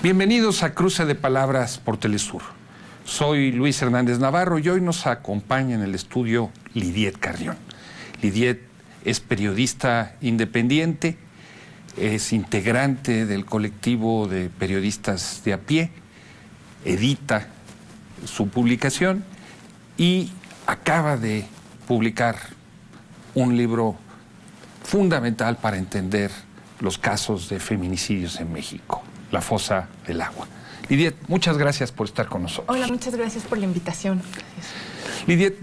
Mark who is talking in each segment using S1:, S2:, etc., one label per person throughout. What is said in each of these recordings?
S1: Bienvenidos a Cruce de Palabras por Telesur. Soy Luis Hernández Navarro y hoy nos acompaña en el estudio Lidiet Carrión. Lidiet es periodista independiente, es integrante del colectivo de periodistas de a pie, edita su publicación y acaba de publicar un libro fundamental para entender los casos de feminicidios en México, La Fosa del Agua. Lidiet, muchas gracias por estar con nosotros.
S2: Hola, muchas gracias por la invitación.
S1: Lidiet,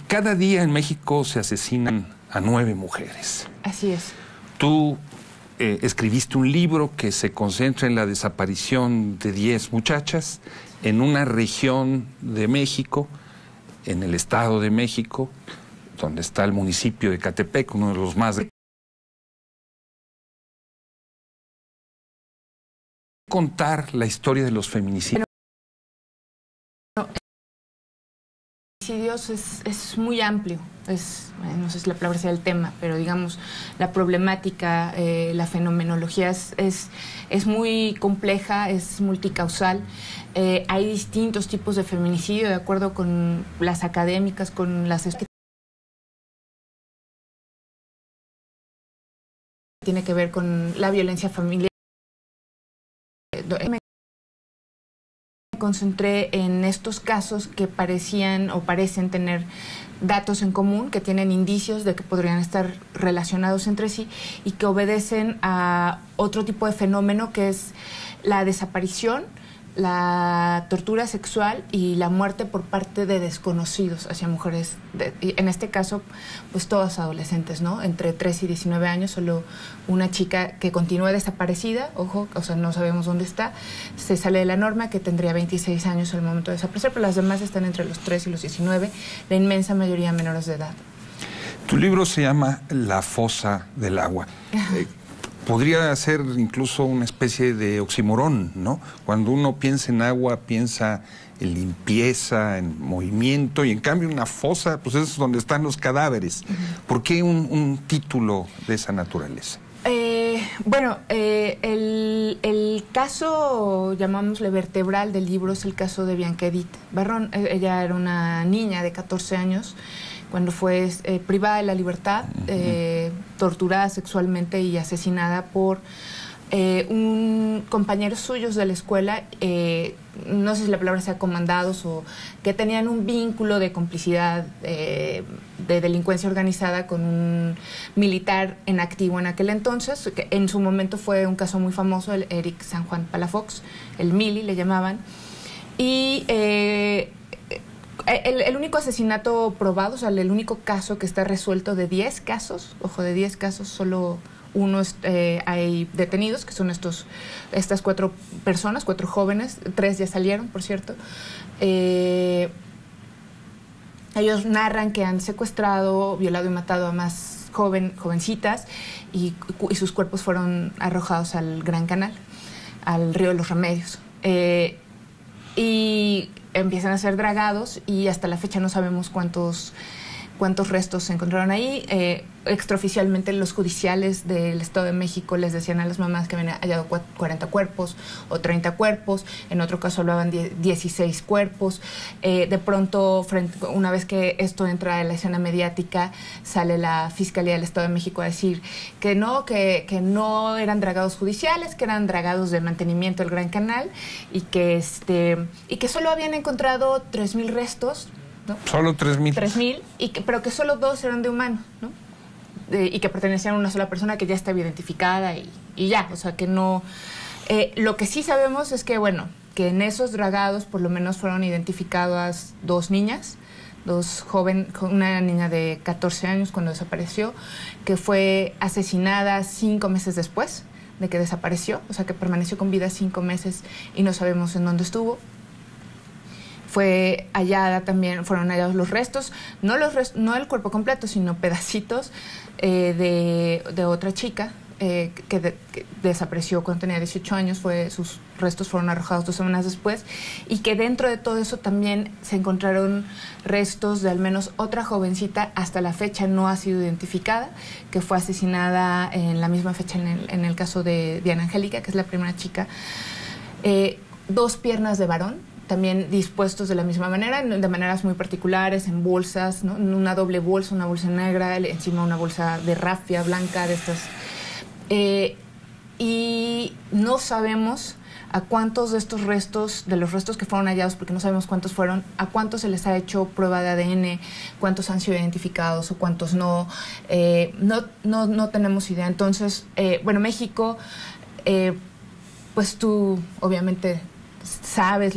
S1: cada día en México se asesinan a 9 mujeres.
S2: Así es.
S1: Tú escribiste un libro que se concentra en la desaparición de 10 muchachas en una región de México, en el Estado de México, donde está el municipio de Ecatepec, uno de los más... Contar la historia de los feminicidios.
S2: Feminicidios es muy amplio, no sé si la palabra sea el tema, pero digamos, la problemática, la fenomenología es muy compleja, es multicausal. Hay distintos tipos de feminicidio, de acuerdo con las académicas, con las... Tiene que ver con la violencia familiar. Me concentré en estos casos que parecían o parecen tener datos en común, que tienen indicios de que podrían estar relacionados entre sí y que obedecen a otro tipo de fenómeno que es la desaparición, la tortura sexual y la muerte por parte de desconocidos hacia mujeres, en este caso, pues todas adolescentes, ¿no? Entre 3 y 19 años, solo una chica que continúa desaparecida, ojo, o sea, no sabemos dónde está, se sale de la norma, que tendría 26 años al momento de desaparecer, pero las demás están entre los 3 y los 19, la inmensa mayoría menores de edad.
S1: Tu libro se llama La Fosa del Agua. Podría ser incluso una especie de oxímoron, ¿no? Cuando uno piensa en agua, piensa en limpieza, en movimiento, y en cambio una fosa, pues es donde están los cadáveres. ¿Por qué un título de esa naturaleza?
S2: El caso, llamámosle vertebral del libro, es el caso de Bianca Edith Barrón. Ella era una niña de 14 años cuando fue privada de la libertad, torturada sexualmente y asesinada por un compañeros suyos de la escuela, no sé si la palabra sea comandados, o que tenían un vínculo de complicidad de delincuencia organizada con un militar en activo en aquel entonces, que en su momento fue un caso muy famoso, el Eric San Juan Palafox, el Mili le llamaban, y el único asesinato probado, o sea, el único caso que está resuelto de 10 casos, ojo, de 10 casos, solo uno hay detenidos, que son estas 4 personas, 4 jóvenes, 3 ya salieron, por cierto. Ellos narran que han secuestrado, violado y matado a más jovencitas y sus cuerpos fueron arrojados al Gran Canal, al río de los Remedios. Y empiezan a ser dragados y hasta la fecha no sabemos cuántos restos se encontraron ahí. Extraoficialmente los judiciales del Estado de México les decían a las mamás que habían hallado 40 cuerpos o 30 cuerpos, en otro caso hablaban de 16 cuerpos. De pronto, una vez que esto entra en la escena mediática, sale la Fiscalía del Estado de México a decir que no eran dragados judiciales, que eran dragados de mantenimiento del Gran Canal y que solo habían encontrado 3,000 restos, ¿no?
S1: Solo 3,000.
S2: 3,000, pero que solo 2 eran de humano, ¿no? Y que pertenecían a una sola persona que ya estaba identificada y ya, o sea que no... lo que sí sabemos es que, bueno, que en esos dragados por lo menos fueron identificadas 2 niñas, una niña de 14 años cuando desapareció, que fue asesinada 5 meses después de que desapareció, o sea que permaneció con vida 5 meses y no sabemos en dónde estuvo. Fueron hallados los restos, no el cuerpo completo, sino pedacitos de otra chica que desapareció cuando tenía 18 años. Sus restos fueron arrojados 2 semanas después, y que dentro de todo eso también se encontraron restos de al menos otra jovencita, hasta la fecha no ha sido identificada, que fue asesinada en la misma fecha en el caso de Diana Angélica, que es la primera chica 2 piernas de varón, también dispuestos de la misma manera, de maneras muy particulares, en bolsas, ¿no? Una doble bolsa, una bolsa negra, encima una bolsa de rafia blanca, de estas. Y no sabemos a cuántos de estos restos, de los restos que fueron hallados, porque no sabemos cuántos fueron, a cuántos se les ha hecho prueba de ADN, cuántos han sido identificados o cuántos no. No tenemos idea. Entonces, bueno, México, pues tú obviamente sabes,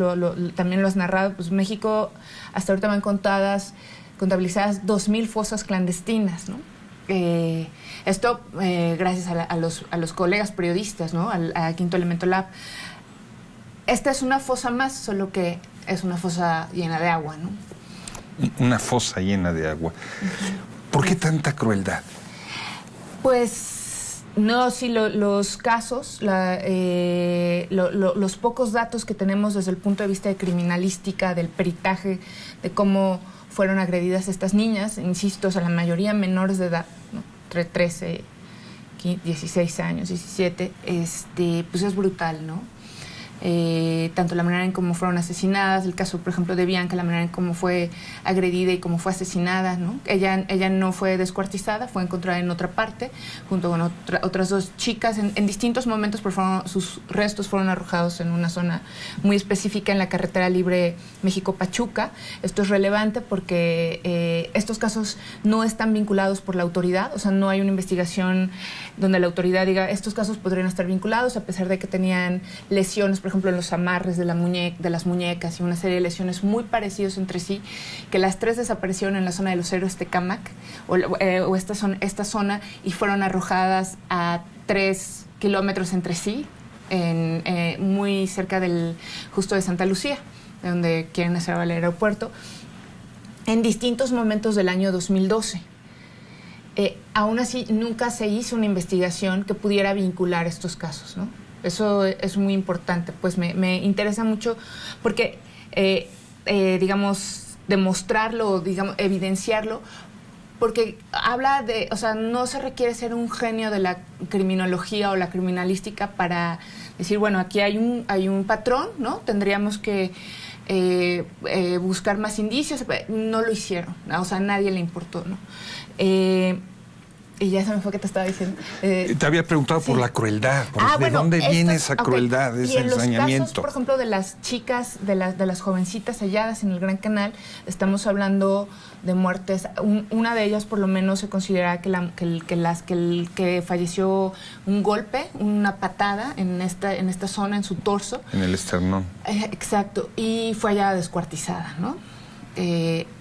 S2: también lo has narrado, pues México hasta ahorita van contabilizadas 2,000 fosas clandestinas, ¿no? Esto gracias a los colegas periodistas, ¿no? A Quinto Elemento Lab. Esta es una fosa más, solo que es una fosa llena de agua, ¿no?
S1: Una fosa llena de agua. ¿Por qué tanta crueldad?
S2: Pues no, sí, los casos, los pocos datos que tenemos desde el punto de vista de criminalística, del peritaje, de cómo fueron agredidas estas niñas, insisto, o sea, la mayoría menores de edad, ¿no? Entre 13, 16 años, 17, pues es brutal, ¿no? Tanto la manera en cómo fueron asesinadas, el caso, por ejemplo, de Bianca, la manera en cómo fue agredida y cómo fue asesinada, ¿no? Ella no fue descuartizada, fue encontrada en otra parte, junto con otras 2 chicas, en distintos momentos, pero sus restos fueron arrojados en una zona muy específica en la carretera libre México-Pachuca. Esto es relevante porque estos casos no están vinculados por la autoridad, o sea, no hay una investigación donde la autoridad diga, estos casos podrían estar vinculados, a pesar de que tenían lesiones, por ejemplo, en los amarres de las muñecas y una serie de lesiones muy parecidos entre sí, que las 3 desaparecieron en la zona de los Héroes Tecámac, o esta zona, y fueron arrojadas a 3 kilómetros entre sí, muy cerca justo de Santa Lucía, de donde quieren hacer el aeropuerto, en distintos momentos del año 2012. Aún así, nunca se hizo una investigación que pudiera vincular estos casos, ¿no? Eso es muy importante, pues me interesa mucho porque, digamos, demostrarlo, digamos, evidenciarlo, porque habla de, o sea, no se requiere ser un genio de la criminología o la criminalística para decir, bueno, aquí hay un patrón, ¿no? Tendríamos que buscar más indicios. No lo hicieron, ¿no? O sea, a nadie le importó, ¿no? Y ya se me fue que te estaba diciendo.
S1: Te había preguntado por la crueldad. ¿De dónde viene esa crueldad, ese ensañamiento? Y en los casos, por
S2: ejemplo, de las chicas, de las jovencitas halladas en el Gran Canal, estamos hablando de muertes. Una de ellas, por lo menos, se considera que falleció un golpe, una patada en esta zona, en su torso.
S1: En el esternón.
S2: Exacto. Y fue hallada descuartizada, ¿no?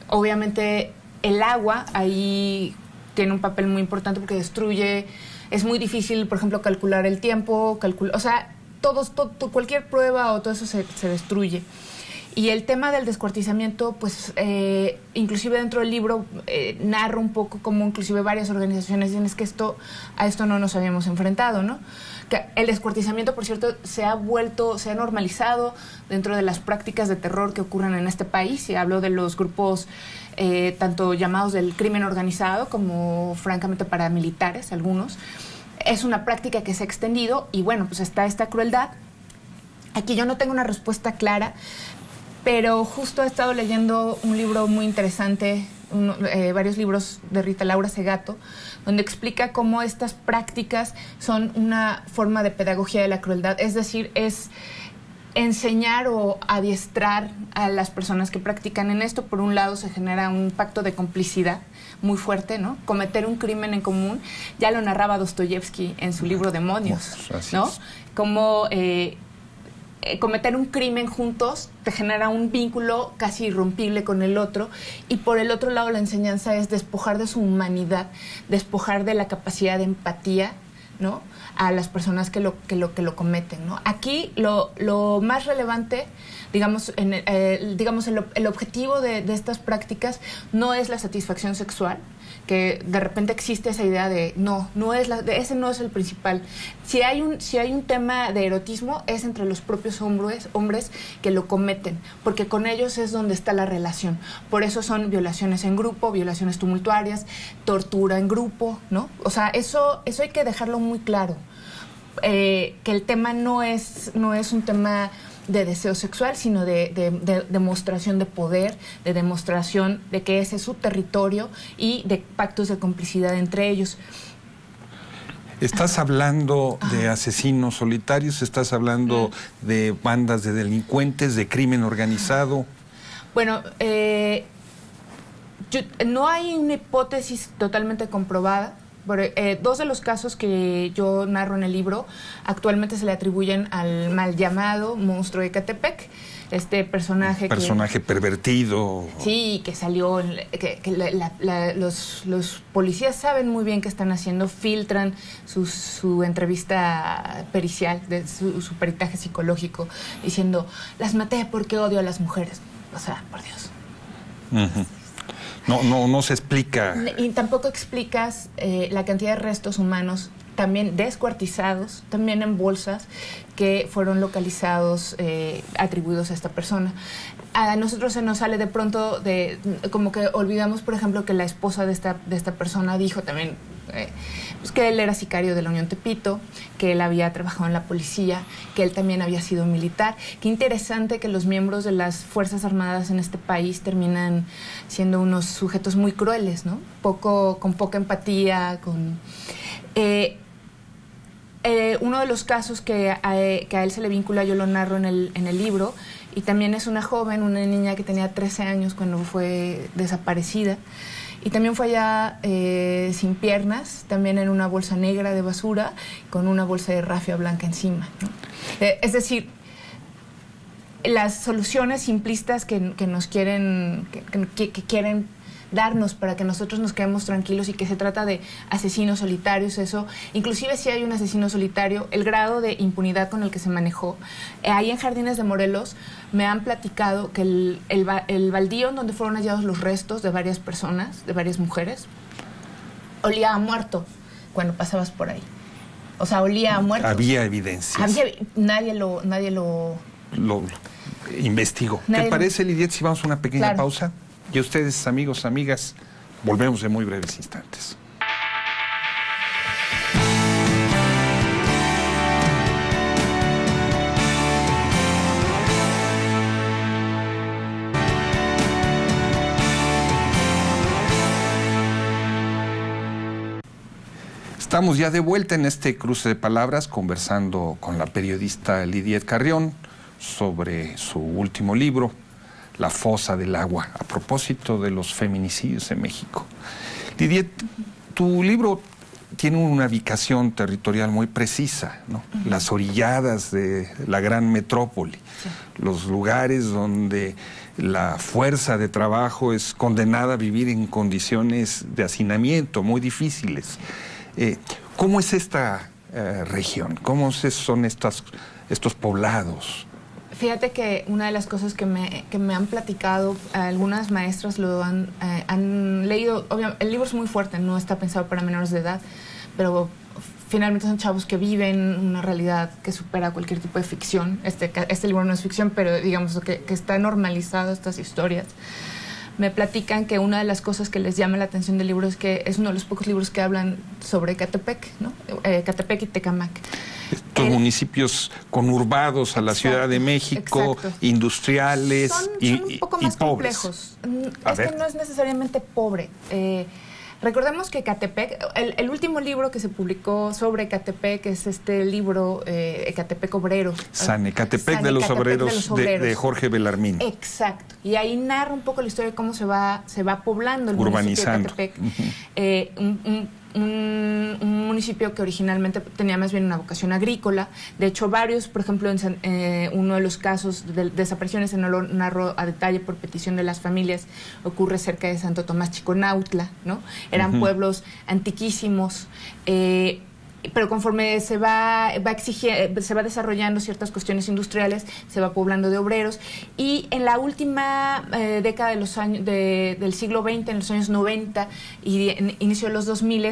S2: Obviamente, el agua ahí tiene un papel muy importante porque destruye, es muy difícil, por ejemplo, calcular el tiempo, o sea, cualquier prueba o todo eso se destruye. Y el tema del descuartizamiento, pues, inclusive dentro del libro narro un poco cómo inclusive varias organizaciones dicen es que a esto no nos habíamos enfrentado, ¿no? Que el descuartizamiento, por cierto, se ha normalizado dentro de las prácticas de terror que ocurren en este país, y hablo de los grupos tanto llamados del crimen organizado como francamente paramilitares, algunos. Es una práctica que se ha extendido y bueno, pues está esta crueldad. Aquí yo no tengo una respuesta clara, pero justo he estado leyendo un libro muy interesante, varios libros de Rita Laura Segato, donde explica cómo estas prácticas son una forma de pedagogía de la crueldad, es decir, es enseñar o adiestrar a las personas que practican en esto. Por un lado se genera un pacto de complicidad muy fuerte, ¿no? Cometer un crimen en común, ya lo narraba Dostoyevsky en su libro Demonios, ¿no? Como cometer un crimen juntos te genera un vínculo casi irrompible con el otro, y por el otro lado la enseñanza es despojar de su humanidad, despojar de la capacidad de empatía, ¿no?, a las personas que lo cometen, ¿no? Aquí lo más relevante, digamos, el objetivo de estas prácticas no es la satisfacción sexual, que de repente existe esa idea de ese no es el principal. Si hay un tema de erotismo, es entre los propios hombres que lo cometen, porque con ellos es donde está la relación. Por eso son violaciones en grupo, violaciones tumultuarias, tortura en grupo, ¿no? O sea, eso hay que dejarlo muy claro, que el tema no es un tema de deseo sexual, sino de demostración de poder, de demostración de que ese es su territorio y de pactos de complicidad entre ellos.
S1: ¿Estás hablando de asesinos solitarios? ¿Estás hablando de bandas de delincuentes, de crimen organizado?
S2: Bueno, no hay una hipótesis totalmente comprobada. Dos de los casos que yo narro en el libro actualmente se le atribuyen al mal llamado monstruo de Ecatepec, este personaje
S1: pervertido.
S2: Sí, que salió, los policías saben muy bien qué están haciendo, filtran su entrevista pericial, su peritaje psicológico, diciendo, las maté porque odio a las mujeres. O sea, por Dios.
S1: No se explica.
S2: Y tampoco explicas la cantidad de restos humanos, también descuartizados, también en bolsas, que fueron localizados, atribuidos a esta persona. A nosotros se nos sale de pronto, como que olvidamos, por ejemplo, que la esposa de esta persona dijo también pues que él era sicario de la Unión Tepito, que él había trabajado en la policía, que él también había sido militar. Qué interesante que los miembros de las Fuerzas Armadas en este país terminan siendo unos sujetos muy crueles, ¿no? Con poca empatía, uno de los casos que a él se le vincula, yo lo narro en el libro, y también es una joven, una niña que tenía 13 años cuando fue desaparecida, y también fue allá sin piernas, también en una bolsa negra de basura, con una bolsa de rafia blanca encima, ¿no? Es decir, las soluciones simplistas que nos quieren darnos para que nosotros nos quedemos tranquilos y que se trata de asesinos solitarios, eso, inclusive si hay un asesino solitario, el grado de impunidad con el que se manejó. Ahí en Jardines de Morelos me han platicado que el baldío en donde fueron hallados los restos de varias personas, de varias mujeres, olía a muerto cuando pasabas por ahí. O sea, olía a muerto.
S1: Había evidencias.
S2: Nadie lo
S1: investigó. ¿Te parece, Lidiet, si vamos a una pequeña pausa? Y a ustedes, amigos, amigas, volvemos en muy breves instantes. Estamos ya de vuelta en este cruce de palabras, conversando con la periodista Lidiet Carrión sobre su último libro, La fosa del agua, a propósito de los feminicidios en México. Lidiet, tu libro tiene una ubicación territorial muy precisa, ¿no? Las orilladas de la gran metrópoli, los lugares donde la fuerza de trabajo es condenada a vivir en condiciones de hacinamiento muy difíciles. ¿Cómo es esta región? ¿Cómo son estos poblados?
S2: Fíjate que una de las cosas que me han platicado, algunas maestras lo han leído. Obviamente, el libro es muy fuerte, no está pensado para menores de edad, pero finalmente son chavos que viven una realidad que supera cualquier tipo de ficción. Este libro no es ficción, pero digamos que está normalizado estas historias. Me platican que una de las cosas que les llama la atención del libro es que es uno de los pocos libros que hablan sobre Ecatepec, ¿no? Ecatepec y Tecámac.
S1: Estos municipios conurbados a la Ciudad de México, industriales
S2: son un poco más complejos. Este no es necesariamente pobre. Recordemos que Ecatepec, el último libro que se publicó sobre Ecatepec es este libro, Ecatepec Obrero.
S1: San Ecatepec de los Obreros, de Jorge Belarmín.
S2: Exacto. Y ahí narra un poco la historia de cómo se va poblando el municipio de Ecatepec. Un municipio que originalmente tenía más bien una vocación agrícola. De hecho, varios, por ejemplo, uno de los casos de desapariciones, no lo narro a detalle por petición de las familias, ocurre cerca de Santo Tomás Chiconautla, ¿no? Eran pueblos antiquísimos, pero conforme se va desarrollando ciertas cuestiones industriales, se va poblando de obreros, y en la última década de los años del siglo XX, en los años 90 y inicio de los 2000,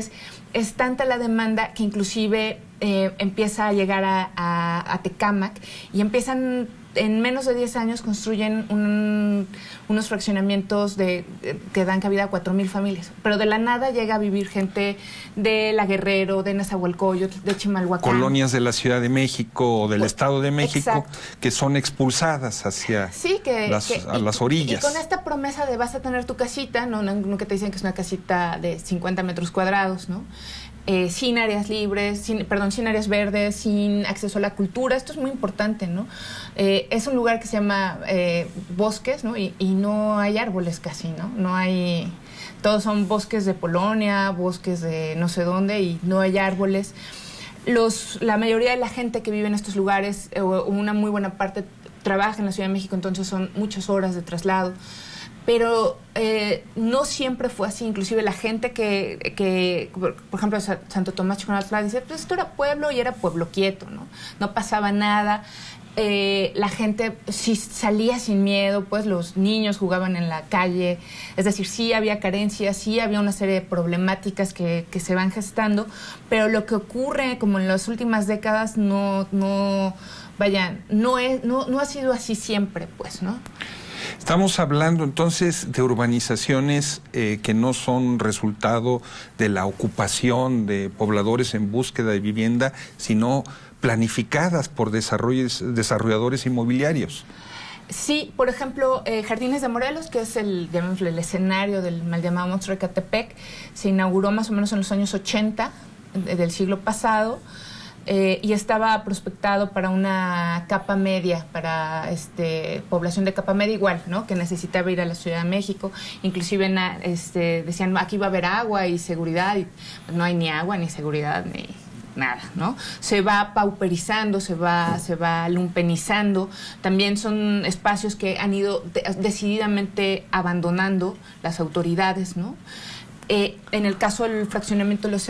S2: es tanta la demanda que inclusive empieza a llegar a Tecámac, y empiezan en menos de 10 años construyen unos fraccionamientos que dan cabida a 4,000 familias. Pero de la nada llega a vivir gente de La Guerrero, de Nezahualcóyotl, de Chimalhuacán.
S1: Colonias de la Ciudad de México o del Estado de México,
S2: exacto,
S1: que son expulsadas hacia a las orillas.
S2: Y con esta promesa de vas a tener tu casita, no que te dicen que es una casita de 50 metros cuadrados, ¿no? Sin áreas libres, sin áreas verdes, sin acceso a la cultura. Esto es muy importante, ¿no? Es un lugar que se llama bosques, ¿no? Y no hay árboles casi, ¿no? No hay... Todos son bosques de Polonia, bosques de no sé dónde, y no hay árboles. La mayoría de la gente que vive en estos lugares, una muy buena parte, trabaja en la Ciudad de México, entonces son muchas horas de traslado. Pero no siempre fue así. Inclusive la gente que por ejemplo, Santo Tomás Chiconaltla dice, pues esto era pueblo y era pueblo quieto, ¿no? No pasaba nada. La gente sí salía sin miedo, pues los niños jugaban en la calle. Es decir, sí había carencias, sí había una serie de problemáticas que se van gestando, pero lo que ocurre como en las últimas décadas no ha sido así siempre, pues, ¿no?
S1: Estamos hablando entonces de urbanizaciones que no son resultado de la ocupación de pobladores en búsqueda de vivienda, sino planificadas por desarrolladores inmobiliarios.
S2: Sí, por ejemplo, Jardines de Morelos, que es el escenario del mal llamado monstruo de Ecatepec, se inauguró más o menos en los años 80 del siglo pasado. Y estaba prospectado para una capa media, para población de capa media igual, ¿no? Que necesitaba ir a la Ciudad de México. Inclusive decían, aquí va a haber agua y seguridad, y no hay ni agua, ni seguridad, ni nada, ¿no? Se va pauperizando, se va lumpenizando. También son espacios que han ido decididamente abandonando las autoridades, ¿no? En el caso del fraccionamiento de Los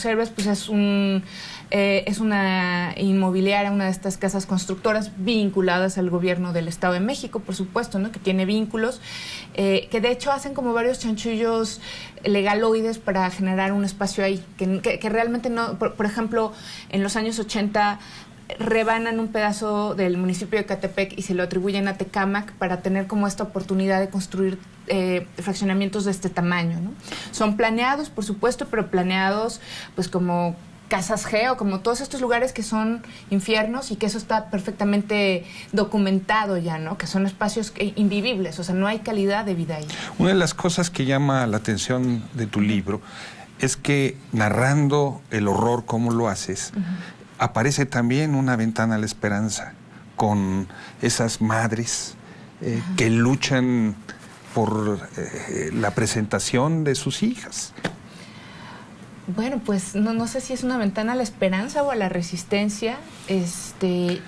S2: Héroes, pues es una inmobiliaria, una de estas casas constructoras vinculadas al gobierno del Estado de México, por supuesto, ¿no? Que tiene vínculos, que de hecho hacen como varios chanchullos legaloides para generar un espacio ahí, que realmente no. Por ejemplo, en los años 80 rebanan un pedazo del municipio de Ecatepec y se lo atribuyen a Tecámac para tener como esta oportunidad de construir fraccionamientos de este tamaño, ¿no? Son planeados, por supuesto, pero planeados pues como Casas Geo, como todos estos lugares que son infiernos, y que eso está perfectamente documentado ya, ¿no? Que son espacios invivibles, o sea, no hay calidad de vida ahí.
S1: Una de las cosas que llama la atención de tu libro es que, narrando el horror como lo haces, aparece también una ventana a la esperanza, con esas madres que luchan por la presentación de sus hijas.
S2: Bueno, pues no sé si es una ventana a la esperanza o a la resistencia.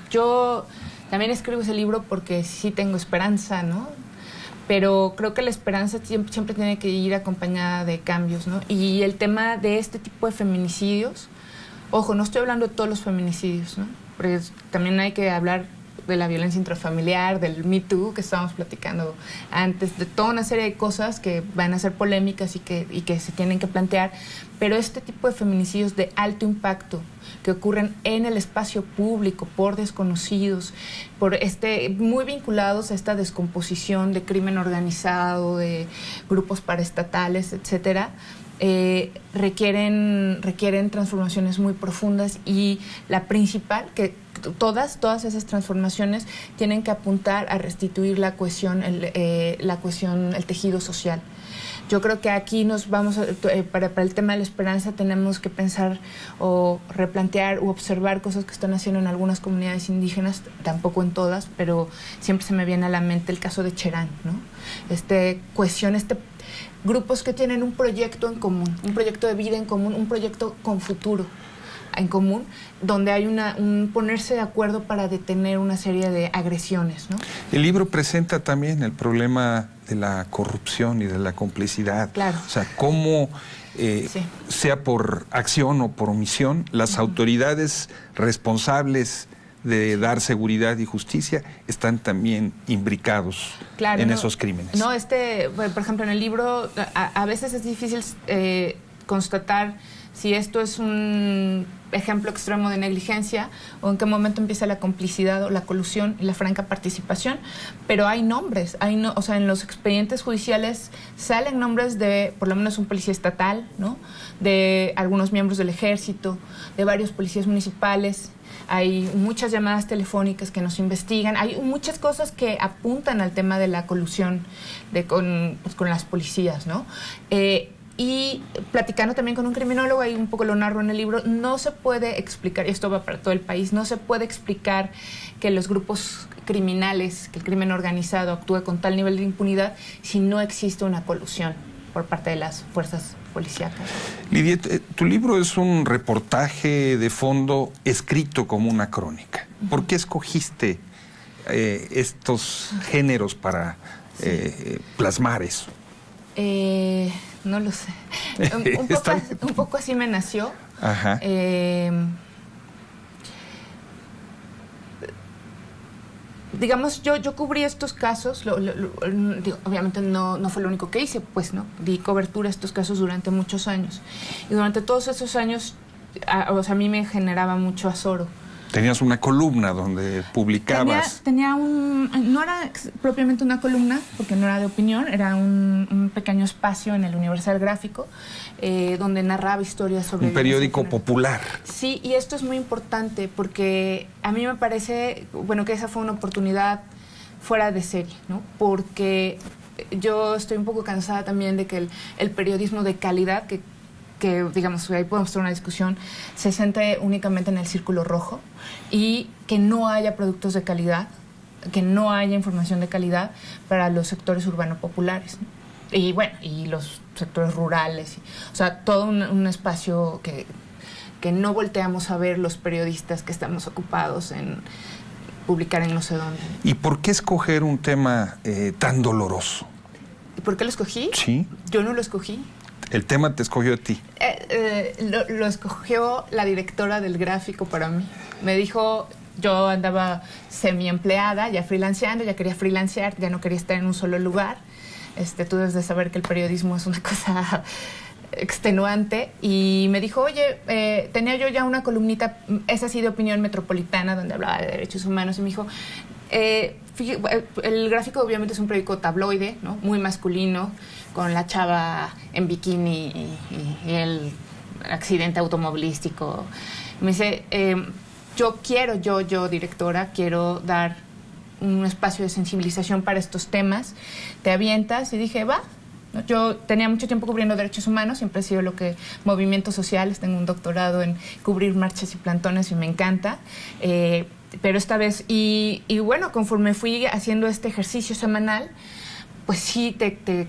S2: Yo también escribo ese libro porque sí tengo esperanza, ¿no? Pero creo que la esperanza siempre tiene que ir acompañada de cambios, ¿no? Y el tema de este tipo de feminicidios, ojo, no estoy hablando de todos los feminicidios, ¿no? Porque también hay que hablar de la violencia intrafamiliar, del Me Too que estábamos platicando antes, de toda una serie de cosas que van a ser polémicas y que se tienen que plantear, pero este tipo de feminicidios de alto impacto que ocurren en el espacio público por desconocidos, muy vinculados a esta descomposición de crimen organizado, de grupos paraestatales, etcétera, requieren transformaciones muy profundas, y la principal, que todas esas transformaciones tienen que apuntar a restituir la cohesión, el tejido social. Yo creo que aquí para el tema de la esperanza tenemos que pensar o replantear o observar cosas que están haciendo en algunas comunidades indígenas, tampoco en todas, pero siempre se me viene a la mente el caso de Cherán, ¿no? Cohesión, grupos que tienen un proyecto en común, un proyecto de vida en común, un proyecto con futuro en común, donde hay un ponerse de acuerdo para detener una serie de agresiones, ¿no?
S1: El libro presenta también el problema de la corrupción y de la complicidad.
S2: Claro.
S1: O sea, cómo, sea por acción o por omisión, las autoridades responsables de dar seguridad y justicia están también imbricados en esos crímenes.
S2: Por ejemplo, en el libro a veces es difícil constatar si esto es un ejemplo extremo de negligencia o en qué momento empieza la complicidad o la colusión y la franca participación, pero hay nombres, o sea, en los expedientes judiciales salen nombres de por lo menos un policía estatal, ¿no? De algunos miembros del ejército, de varios policías municipales. Hay muchas llamadas telefónicas que nos investigan, hay muchas cosas que apuntan al tema de la colusión con las policías, ¿no? Y platicando también con un criminólogo, ahí un poco lo narro en el libro, no se puede explicar, y esto va para todo el país, no se puede explicar que los grupos criminales, que el crimen organizado actúe con tal nivel de impunidad si no existe una colusión por parte de las fuerzas policíacas.
S1: Lidia, tu libro es un reportaje de fondo escrito como una crónica. ¿Por qué escogiste estos géneros para plasmar eso?
S2: No lo sé. Un poco así me nació.
S1: Ajá.
S2: Digamos, yo cubrí estos casos, digo, obviamente no fue lo único que hice, pues, ¿no? Di cobertura a estos casos durante muchos años. Y durante todos esos años, o sea, a mí me generaba mucho azoro.
S1: Tenías una columna donde publicabas.
S2: No era propiamente una columna, porque no era de opinión, era un pequeño espacio en el Universal Gráfico, donde narraba historias sobre...
S1: Un periódico popular.
S2: Sí, y esto es muy importante, porque a mí me parece, bueno, que esa fue una oportunidad fuera de serie, ¿no? Porque yo estoy un poco cansada también de que el periodismo de calidad, que digamos, ahí podemos tener una discusión, se centre únicamente en el círculo rojo y que no haya productos de calidad, que no haya información de calidad para los sectores urbano-populares, ¿no? Y bueno, y los sectores rurales, o sea, todo un espacio que no volteamos a ver los periodistas que estamos ocupados en publicar en no sé dónde.
S1: ¿Y por qué escoger un tema tan doloroso?
S2: ¿Y por qué lo escogí?
S1: Sí.
S2: Yo no lo escogí.
S1: El tema te escogió a ti.
S2: Lo escogió la directora del Gráfico para mí. Me dijo, yo andaba semi-empleada, ya freelanceando, ya quería freelancear, ya no quería estar en un solo lugar. Tú debes de saber que el periodismo es una cosa extenuante. Y me dijo, oye, tenía yo ya una columnita, esa sí de Opinión Metropolitana, donde hablaba de derechos humanos, y me dijo... el Gráfico obviamente es un periódico tabloide, ¿no? Muy masculino, con la chava en bikini y el accidente automovilístico. Me dice, yo directora, quiero dar un espacio de sensibilización para estos temas. ¿Te avientas? Y dije, va. Yo tenía mucho tiempo cubriendo derechos humanos, siempre he sido movimientos sociales, tengo un doctorado en cubrir marchas y plantones y me encanta. Pero esta vez, y bueno, conforme fui haciendo este ejercicio semanal, pues sí te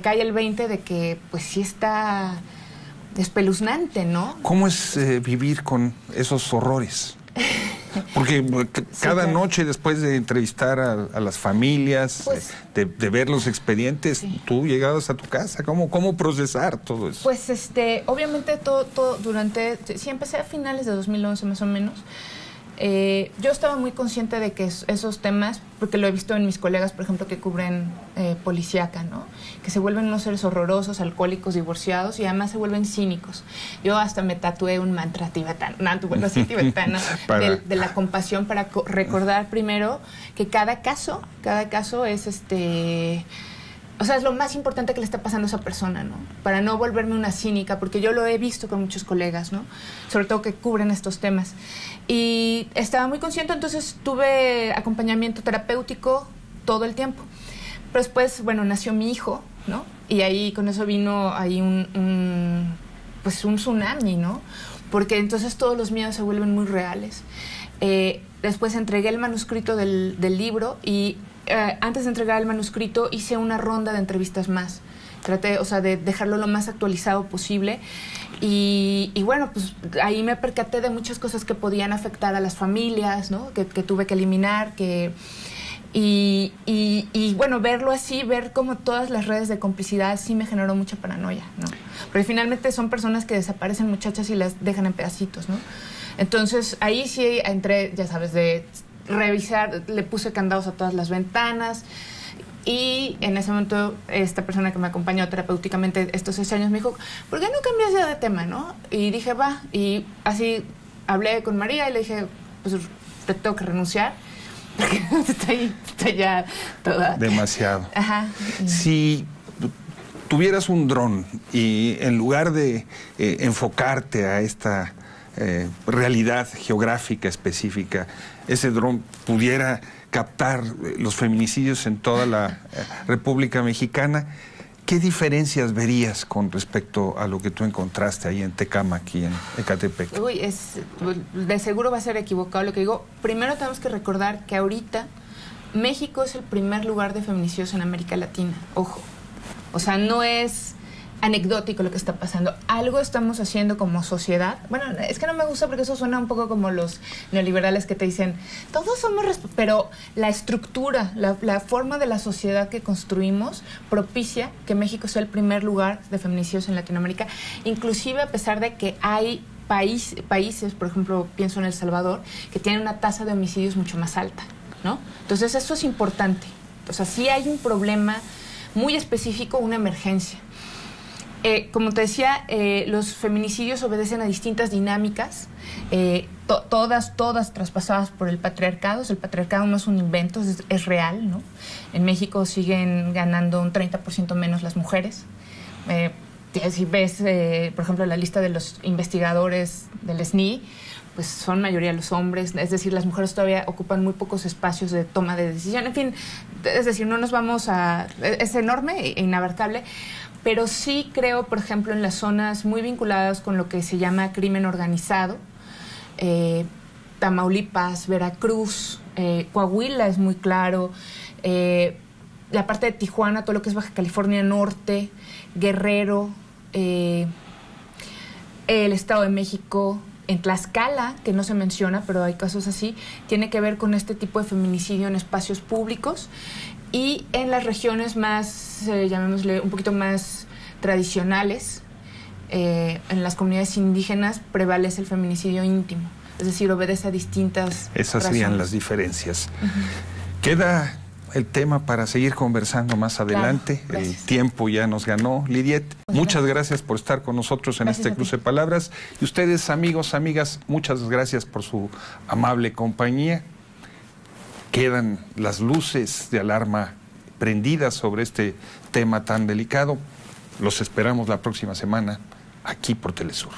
S2: cae el 20 de que pues sí está espeluznante, ¿no?
S1: ¿Cómo es vivir con esos horrores? Porque cada noche después de entrevistar a las familias, pues, de ver los expedientes, sí, tú llegabas a tu casa, ¿cómo procesar todo eso?
S2: Pues obviamente todo sí, empecé a finales de 2011 más o menos. Yo estaba muy consciente de que esos temas, porque lo he visto en mis colegas, por ejemplo, que cubren policíaca, ¿no? Que se vuelven unos seres horrorosos, alcohólicos, divorciados y además se vuelven cínicos. Yo hasta me tatué un mantra tibetano, tibetano de la compasión para recordar primero que cada caso es o sea, es lo más importante que le está pasando a esa persona, ¿no? Para no volverme una cínica, porque yo lo he visto con muchos colegas, ¿no? Sobre todo que cubren estos temas. Y estaba muy consciente, entonces tuve acompañamiento terapéutico todo el tiempo. Pero después, bueno, nació mi hijo, ¿no? Y ahí con eso vino ahí un tsunami, ¿no? Porque entonces todos los miedos se vuelven muy reales. Después entregué el manuscrito del libro y antes de entregar el manuscrito hice una ronda de entrevistas más. Traté, o sea, de dejarlo lo más actualizado posible. Y bueno, pues ahí me percaté de muchas cosas que podían afectar a las familias, ¿no? Que tuve que eliminar, y bueno, verlo así, ver como todas las redes de complicidad sí me generó mucha paranoia, ¿no? Porque finalmente son personas que desaparecen muchachas y las dejan en pedacitos, ¿no? Entonces ahí sí entré, ya sabes, de revisar, le puse candados a todas las ventanas. Y en ese momento, esta persona que me acompañó terapéuticamente estos 6 años me dijo, ¿por qué no cambias ya de tema, no? Y dije, va. Y así hablé con María y le dije, pues te tengo que renunciar. Porque estoy ya toda...
S1: Demasiado.
S2: Ajá.
S1: Si tuvieras un dron y en lugar de enfocarte a esta realidad geográfica específica, ese dron pudiera captar los feminicidios en toda la República Mexicana, ¿qué diferencias verías con respecto a lo que tú encontraste ahí en Tecámac y en Ecatepec?
S2: Uy, de seguro va a ser equivocado lo que digo. Primero tenemos que recordar que ahorita México es el primer lugar de feminicidios en América Latina. Ojo. O sea, no es anecdótico lo que está pasando. Algo estamos haciendo como sociedad. Bueno, es que no me gusta porque eso suena un poco como los neoliberales que te dicen, todos somos... Pero la estructura, la forma de la sociedad que construimos propicia que México sea el primer lugar de feminicidios en Latinoamérica, inclusive a pesar de que hay países, por ejemplo, pienso en El Salvador, que tienen una tasa de homicidios mucho más alta, ¿no? Entonces, eso es importante. O sea, sí hay un problema muy específico, una emergencia. Como te decía, los feminicidios obedecen a distintas dinámicas, todas traspasadas por el patriarcado. El patriarcado no es un invento, es real, ¿no? En México siguen ganando un 30% menos las mujeres. Si ves, por ejemplo, la lista de los investigadores del SNI, pues son mayoría los hombres, es decir, las mujeres todavía ocupan muy pocos espacios de toma de decisión. En fin, es decir, no nos vamos a... Es enorme e inabarcable. Pero sí creo, por ejemplo, en las zonas muy vinculadas con lo que se llama crimen organizado, Tamaulipas, Veracruz, Coahuila es muy claro, la parte de Tijuana, todo lo que es Baja California Norte, Guerrero, el Estado de México, en Tlaxcala, que no se menciona, pero hay casos así, tiene que ver con este tipo de feminicidio en espacios públicos. Y en las regiones más, llamémosle, un poquito más tradicionales, en las comunidades indígenas, prevalece el feminicidio íntimo. Es decir, obedece a distintas
S1: Esas serían
S2: razones.
S1: las diferencias. Queda el tema para seguir conversando más adelante.
S2: Claro,
S1: el tiempo ya nos ganó. Lidiet,
S2: pues
S1: muchas gracias por estar con nosotros en este cruce de palabras. Y ustedes, amigos, amigas, muchas gracias por su amable compañía. Quedan las luces de alarma prendidas sobre este tema tan delicado. Los esperamos la próxima semana aquí por Telesur.